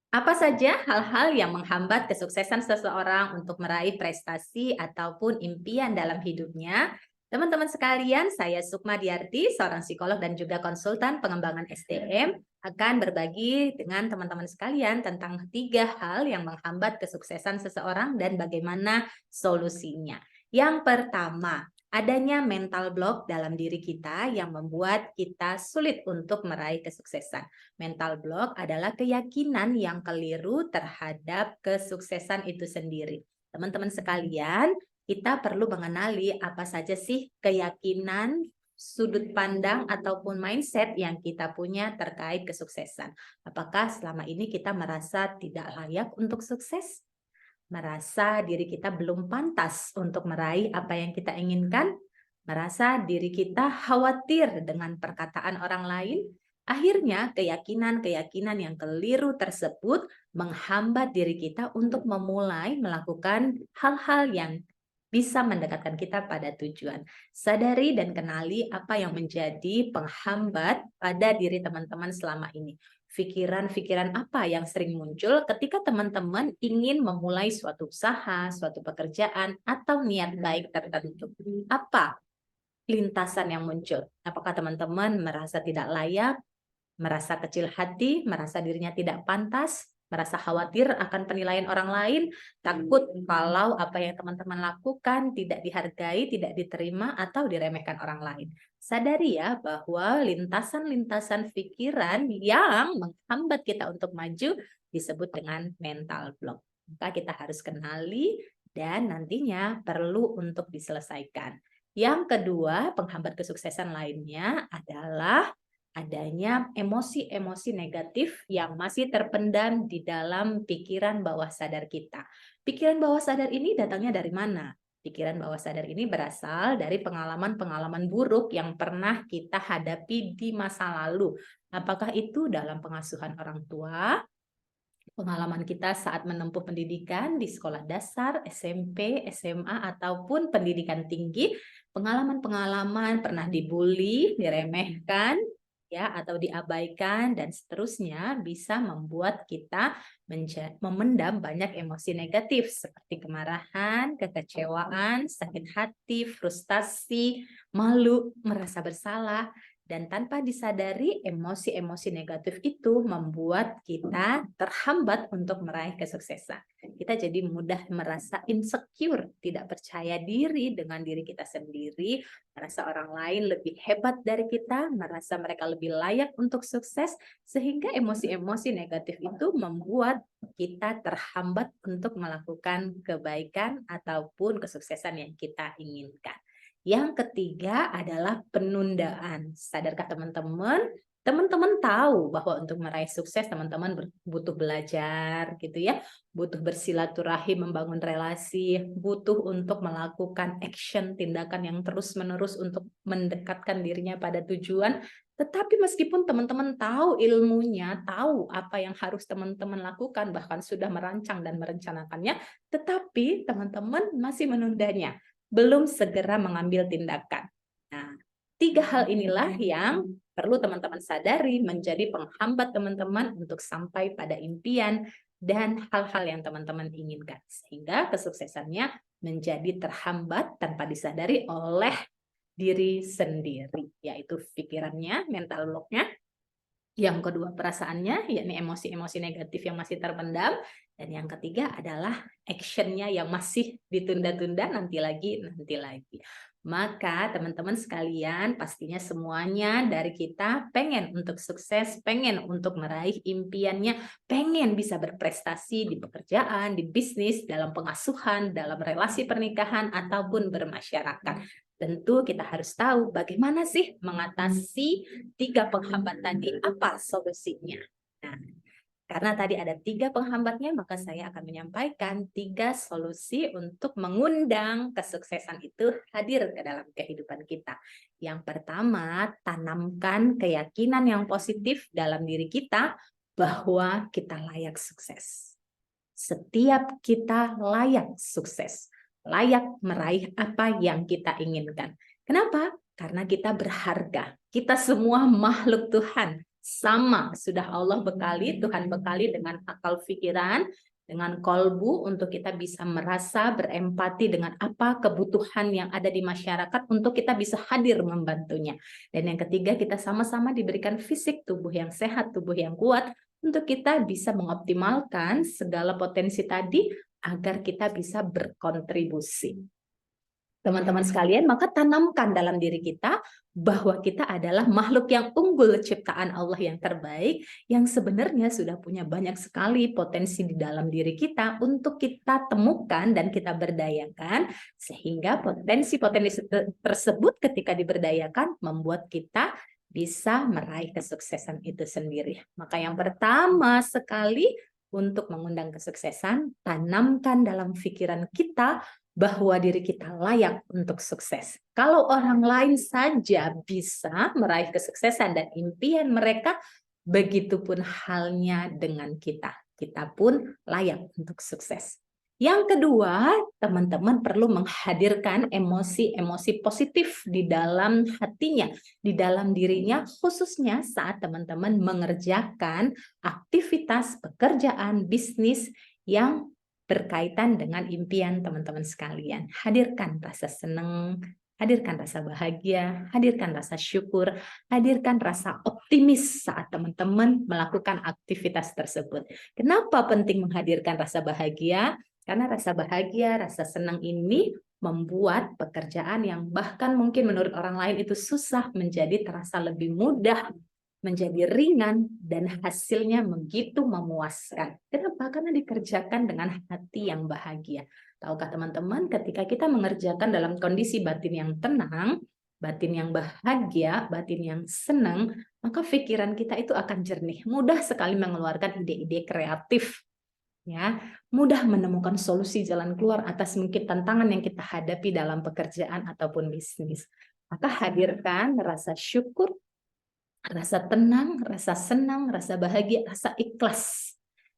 Apa saja hal-hal yang menghambat kesuksesan seseorang untuk meraih prestasi ataupun impian dalam hidupnya? Teman-teman sekalian, saya Sukma Diarti, seorang psikolog dan juga konsultan pengembangan SDM, akan berbagi dengan teman-teman sekalian tentang 3 hal yang menghambat kesuksesan seseorang dan bagaimana solusinya. Yang pertama, adanya mental block dalam diri kita yang membuat kita sulit untuk meraih kesuksesan. Mental block adalah keyakinan yang keliru terhadap kesuksesan itu sendiri. Teman-teman sekalian, kita perlu mengenali apa saja sih keyakinan, sudut pandang, ataupun mindset yang kita punya terkait kesuksesan. Apakah selama ini kita merasa tidak layak untuk sukses? Merasa diri kita belum pantas untuk meraih apa yang kita inginkan, merasa diri kita khawatir dengan perkataan orang lain. Akhirnya, keyakinan-keyakinan yang keliru tersebut menghambat diri kita untuk memulai melakukan hal-hal yang bisa mendekatkan kita pada tujuan. Sadari dan kenali apa yang menjadi penghambat pada diri teman-teman selama ini. Pikiran-pikiran apa yang sering muncul ketika teman-teman ingin memulai suatu usaha, suatu pekerjaan, atau niat baik tertentu? Apa lintasan yang muncul? Apakah teman-teman merasa tidak layak, merasa kecil hati, merasa dirinya tidak pantas, merasa khawatir akan penilaian orang lain, takut kalau apa yang teman-teman lakukan tidak dihargai, tidak diterima, atau diremehkan orang lain? Sadari ya bahwa lintasan-lintasan pikiran yang menghambat kita untuk maju disebut dengan mental block. Maka kita harus kenali dan nantinya perlu untuk diselesaikan. Yang kedua, penghambat kesuksesan lainnya adalah adanya emosi-emosi negatif yang masih terpendam di dalam pikiran bawah sadar kita. Pikiran bawah sadar ini datangnya dari mana? Pikiran bawah sadar ini berasal dari pengalaman-pengalaman buruk yang pernah kita hadapi di masa lalu. Apakah itu dalam pengasuhan orang tua, pengalaman kita saat menempuh pendidikan di sekolah dasar, SMP, SMA, ataupun pendidikan tinggi, pengalaman-pengalaman pernah dibully, diremehkan, ya, atau diabaikan, dan seterusnya bisa membuat kita memendam banyak emosi negatif seperti kemarahan, kekecewaan, sakit hati, frustasi, malu, merasa bersalah. Dan tanpa disadari, emosi-emosi negatif itu membuat kita terhambat untuk meraih kesuksesan. Kita jadi mudah merasa insecure, tidak percaya diri dengan diri kita sendiri, merasa orang lain lebih hebat dari kita, merasa mereka lebih layak untuk sukses, sehingga emosi-emosi negatif itu membuat kita terhambat untuk melakukan kebaikan ataupun kesuksesan yang kita inginkan. Yang ketiga adalah penundaan. Sadarkah teman-teman? Teman-teman tahu bahwa untuk meraih sukses teman-teman butuh belajar gitu ya, butuh bersilaturahim, membangun relasi, butuh untuk melakukan action, tindakan yang terus-menerus untuk mendekatkan dirinya pada tujuan. Tetapi meskipun teman-teman tahu ilmunya, tahu apa yang harus teman-teman lakukan, bahkan sudah merancang dan merencanakannya, tetapi teman-teman masih menundanya, belum segera mengambil tindakan. Nah, 3 hal inilah yang perlu teman-teman sadari menjadi penghambat teman-teman untuk sampai pada impian dan hal-hal yang teman-teman inginkan. Sehingga kesuksesannya menjadi terhambat tanpa disadari oleh diri sendiri, yaitu pikirannya, mental block-nya. Yang kedua perasaannya, yakni emosi-emosi negatif yang masih terpendam. Dan yang ketiga adalah action-nya yang masih ditunda-tunda, nanti lagi, nanti lagi. Maka teman-teman sekalian, pastinya semuanya dari kita pengen untuk sukses, pengen untuk meraih impiannya, pengen bisa berprestasi di pekerjaan, di bisnis, dalam pengasuhan, dalam relasi pernikahan, ataupun bermasyarakat. Tentu kita harus tahu bagaimana sih mengatasi 3 penghambat tadi, apa solusinya. Nah, karena tadi ada 3 penghambatnya, maka saya akan menyampaikan 3 solusi untuk mengundang kesuksesan itu hadir ke dalam kehidupan kita. Yang pertama, tanamkan keyakinan yang positif dalam diri kita bahwa kita layak sukses. Setiap kita layak sukses, layak meraih apa yang kita inginkan. Kenapa? Karena kita berharga. Kita semua makhluk Tuhan. sama, sudah Allah bekali, Tuhan bekali dengan akal pikiran, dengan kolbu untuk kita bisa merasa berempati dengan apa kebutuhan yang ada di masyarakat untuk kita bisa hadir membantunya. Dan yang ketiga, kita sama-sama diberikan fisik, tubuh yang sehat, tubuh yang kuat, untuk kita bisa mengoptimalkan segala potensi tadi agar kita bisa berkontribusi. Teman-teman sekalian, maka tanamkan dalam diri kita bahwa kita adalah makhluk yang unggul, ciptaan Allah yang terbaik, yang sebenarnya sudah punya banyak sekali potensi di dalam diri kita untuk kita temukan dan kita berdayakan, sehingga potensi-potensi tersebut ketika diberdayakan membuat kita bisa meraih kesuksesan itu sendiri. Maka yang pertama sekali untuk mengundang kesuksesan, tanamkan dalam pikiran kita bahwa diri kita layak untuk sukses. Kalau orang lain saja bisa meraih kesuksesan dan impian mereka, begitupun halnya dengan kita. Kita pun layak untuk sukses. Yang kedua, teman-teman perlu menghadirkan emosi-emosi positif di dalam hatinya, di dalam dirinya, khususnya saat teman-teman mengerjakan aktivitas pekerjaan bisnis yang berkaitan dengan impian teman-teman sekalian. Hadirkan rasa senang, hadirkan rasa bahagia, hadirkan rasa syukur, hadirkan rasa optimis saat teman-teman melakukan aktivitas tersebut. Kenapa penting menghadirkan rasa bahagia? Karena rasa bahagia, rasa senang ini membuat pekerjaan yang bahkan mungkin menurut orang lain itu susah menjadi terasa lebih mudah, menjadi ringan, dan hasilnya begitu memuaskan. Kenapa? Karena dikerjakan dengan hati yang bahagia. Tahukah teman-teman, ketika kita mengerjakan dalam kondisi batin yang tenang, batin yang bahagia, batin yang senang, maka pikiran kita itu akan jernih, mudah sekali mengeluarkan ide-ide kreatif, ya, mudah menemukan solusi jalan keluar atas mungkin tantangan yang kita hadapi dalam pekerjaan ataupun bisnis. Maka hadirkan rasa syukur, rasa tenang, rasa senang, rasa bahagia, rasa ikhlas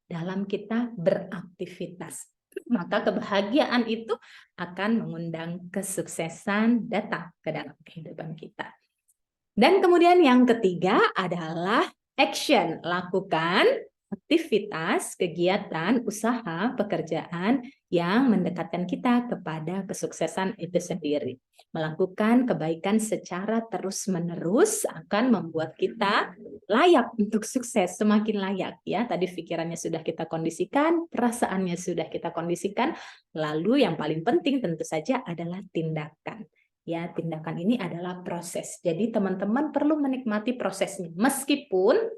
dalam kita beraktivitas. Maka kebahagiaan itu akan mengundang kesuksesan datang ke dalam kehidupan kita. Dan kemudian yang ketiga adalah action. Lakukan aktivitas, kegiatan, usaha, pekerjaan yang mendekatkan kita kepada kesuksesan itu sendiri. Melakukan kebaikan secara terus-menerus akan membuat kita layak untuk sukses, semakin layak, ya. Tadi pikirannya sudah kita kondisikan, perasaannya sudah kita kondisikan, lalu yang paling penting tentu saja adalah tindakan. Ya, tindakan ini adalah proses. Jadi teman-teman perlu menikmati prosesnya. Meskipun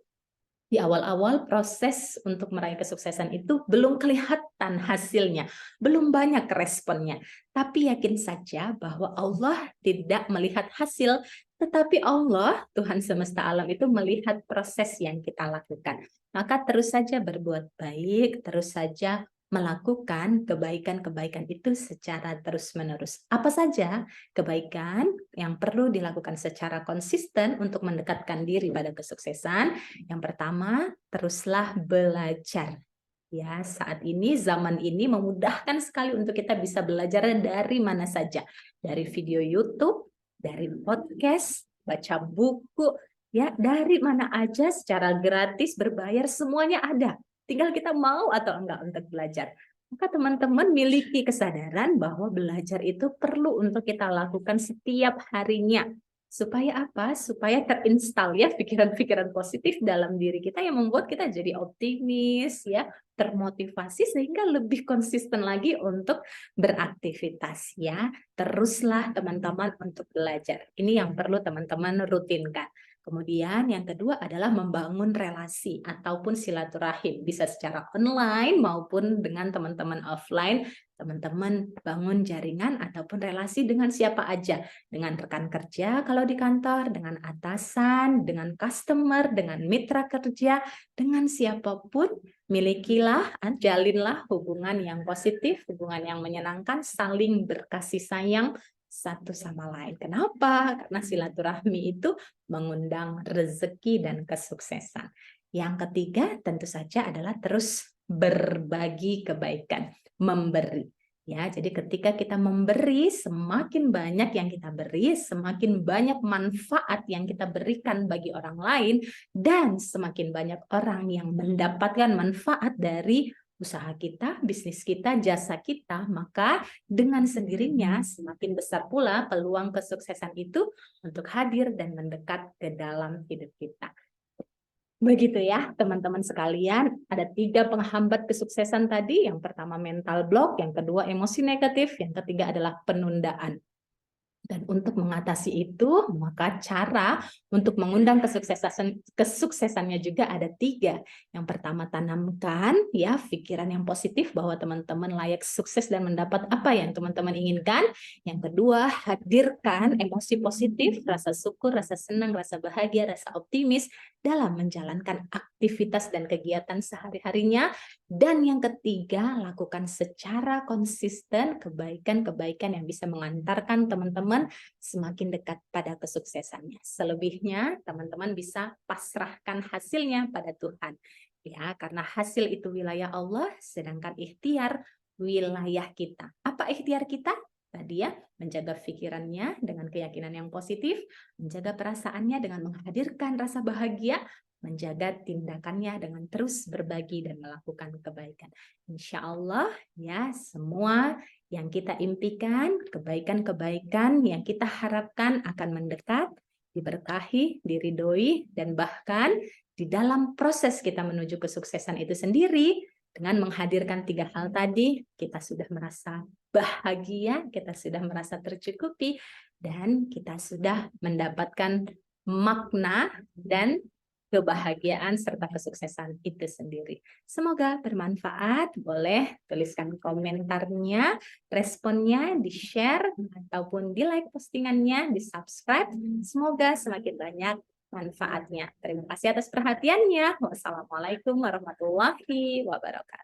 di awal-awal proses untuk meraih kesuksesan itu belum kelihatan hasilnya, belum banyak responnya. Tapi yakin saja bahwa Allah tidak melihat hasil, tetapi Allah, Tuhan semesta alam itu melihat proses yang kita lakukan. Maka terus saja berbuat baik, terus saja melakukan kebaikan-kebaikan itu secara terus-menerus. Apa saja kebaikan yang perlu dilakukan secara konsisten untuk mendekatkan diri pada kesuksesan? Yang pertama, teruslah belajar. Ya, saat ini, zaman ini memudahkan sekali untuk kita bisa belajar dari mana saja. Dari video YouTube, dari podcast, baca buku, ya, dari mana aja secara gratis, berbayar, semuanya ada. Tinggal kita mau atau enggak untuk belajar. Maka teman-teman miliki kesadaran bahwa belajar itu perlu untuk kita lakukan setiap harinya. Supaya apa? Supaya terinstal, ya, pikiran-pikiran positif dalam diri kita yang membuat kita jadi optimis, ya, termotivasi sehingga lebih konsisten lagi untuk beraktivitas, ya. Teruslah teman-teman untuk belajar. Ini yang perlu teman-teman rutinkan. Kemudian yang kedua adalah membangun relasi ataupun silaturahim, bisa secara online maupun dengan teman-teman offline. Teman-teman bangun jaringan ataupun relasi dengan siapa aja, dengan rekan kerja kalau di kantor, dengan atasan, dengan customer, dengan mitra kerja, dengan siapapun. Milikilah, jalinlah hubungan yang positif, hubungan yang menyenangkan, saling berkasih sayang satu sama lain. Kenapa? Karena silaturahmi itu mengundang rezeki dan kesuksesan. Yang ketiga tentu saja adalah terus berbagi kebaikan, memberi. Ya, jadi ketika kita memberi, semakin banyak yang kita beri, semakin banyak manfaat yang kita berikan bagi orang lain, dan semakin banyak orang yang mendapatkan manfaat dari usaha kita, bisnis kita, jasa kita, maka dengan sendirinya semakin besar pula peluang kesuksesan itu untuk hadir dan mendekat ke dalam hidup kita. Begitu ya, teman-teman sekalian. Ada 3 penghambat kesuksesan tadi. Yang pertama mental block, yang kedua emosi negatif, yang ketiga adalah penundaan. Dan untuk mengatasi itu, maka cara untuk mengundang kesuksesannya juga ada 3. Yang pertama, tanamkan ya pikiran yang positif bahwa teman-teman layak sukses dan mendapat apa yang teman-teman inginkan. Yang kedua, hadirkan emosi positif, rasa syukur, rasa senang, rasa bahagia, rasa optimis dalam menjalankan aktivitas dan kegiatan sehari-harinya. Dan yang ketiga, lakukan secara konsisten kebaikan-kebaikan yang bisa mengantarkan teman-teman semakin dekat pada kesuksesannya. Selebihnya, teman-teman bisa pasrahkan hasilnya pada Tuhan. Ya, karena hasil itu wilayah Allah, sedangkan ikhtiar wilayah kita. Apa ikhtiar kita? Tadi ya, menjaga pikirannya dengan keyakinan yang positif, menjaga perasaannya dengan menghadirkan rasa bahagia, menjaga tindakannya dengan terus berbagi dan melakukan kebaikan. Insya Allah ya, semua yang kita impikan, kebaikan-kebaikan yang kita harapkan akan mendekat, diberkahi, diridhoi, dan bahkan di dalam proses kita menuju kesuksesan itu sendiri, dengan menghadirkan 3 hal tadi, kita sudah merasa bahagia, kita sudah merasa tercukupi, dan kita sudah mendapatkan makna dan kebahagiaan serta kesuksesan itu sendiri. Semoga bermanfaat. Boleh tuliskan komentarnya, responnya, di-share, ataupun di-like postingannya, di-subscribe. Semoga semakin banyak manfaatnya. Terima kasih atas perhatiannya. Wassalamualaikum warahmatullahi wabarakatuh.